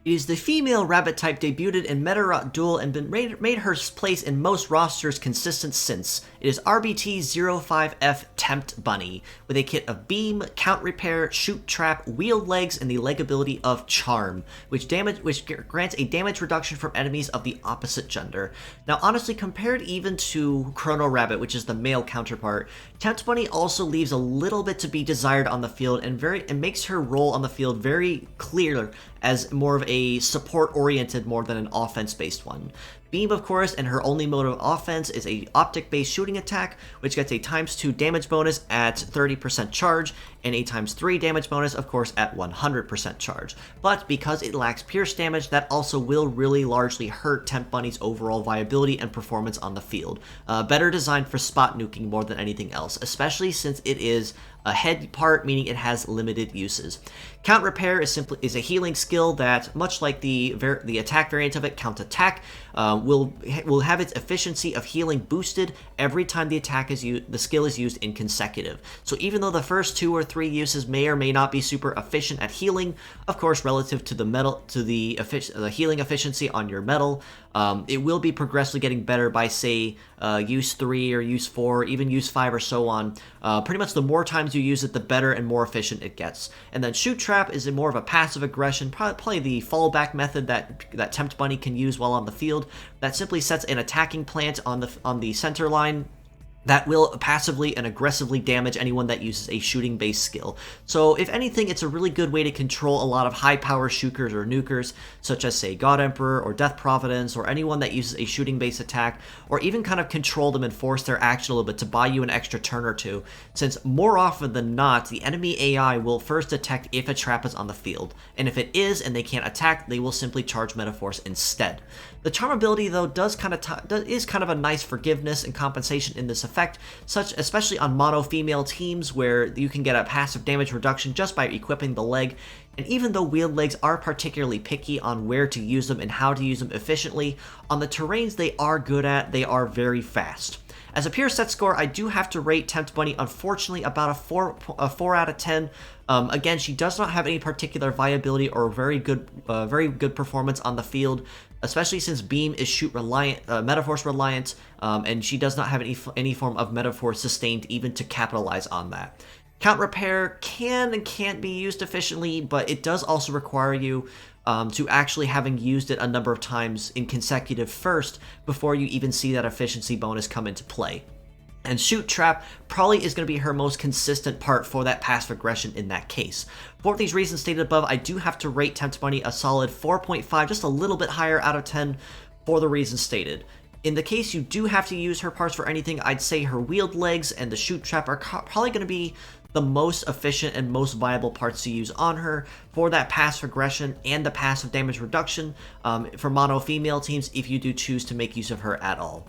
It is the female rabbit type debuted in Meta Duel and made her place in most rosters consistent since. It is RBT-05F Tempt Bunny, with a kit of Beam, Count Repair, Shoot Trap, Wheeled Legs, and the leg ability of Charm, which grants a damage reduction from enemies of the opposite gender. Now honestly, compared even to Chrono Rabbit, which is the male counterpart, Tempt Bunny also leaves a little bit to be desired on the field and makes her role on the field very clear as more of a support-oriented more than an offense-based one. Beam, of course, and her only mode of offense is a optic-based shooting attack, which gets a ×2 damage bonus at 30% charge, and a ×3 damage bonus, of course, at 100% charge. But because it lacks pierce damage, that also will really largely hurt Tempt Bunny's overall viability and performance on the field. Better designed for spot nuking more than anything else, especially since it is a head part, meaning it has limited uses. Count Repair is a healing skill that, much like the attack variant of it, Count Attack, will have its efficiency of healing boosted every time the skill is used in consecutive. So even though the first 2 or 3 uses may or may not be super efficient at healing, of course relative to the healing efficiency on your metal, it will be progressively getting better by, say, use 3 or use 4, even use 5 or so on. Pretty much the more times you use it, the better and more efficient it gets. And then Shoot Trap is more of a passive aggression, probably the fallback method that Tempt Bunny can use while on the field, that simply sets an attacking plant on the center line that will passively and aggressively damage anyone that uses a shooting-based skill. So if anything, it's a really good way to control a lot of high-power shookers or nukers, such as, say, God Emperor or Death Providence, or anyone that uses a shooting-based attack, or even kind of control them and force their action a little bit to buy you an extra turn or two, since more often than not, the enemy AI will first detect if a trap is on the field, and if it is and they can't attack, they will simply charge Metaforce instead. The Charm ability, though, is kind of a nice forgiveness and compensation in this effect, especially on mono-female teams where you can get a passive damage reduction just by equipping the leg. And even though Wheeled Legs are particularly picky on where to use them and how to use them efficiently, on the terrains they are good at, they are very fast. As a pure set score, I do have to rate Tempt Bunny, unfortunately, about a 4 out of 10. Again, she does not have any particular viability or very good performance on the field, especially since Beam is shoot reliant, Metaforce reliant, and she does not have any form of Metaforce sustained even to capitalize on that. Count Repair can and can't be used efficiently, but it does also require you to actually having used it a number of times in consecutive first before you even see that efficiency bonus come into play. And Shoot Trap probably is going to be her most consistent part for that passive aggression in that case. For these reasons stated above, I do have to rate Tempt Bunny a solid 4.5, just a little bit higher out of 10 for the reasons stated. In the case you do have to use her parts for anything, I'd say her Wheeled Legs and the Shoot Trap are probably going to be the most efficient and most viable parts to use on her for that passive aggression and the passive damage reduction for mono female teams if you do choose to make use of her at all.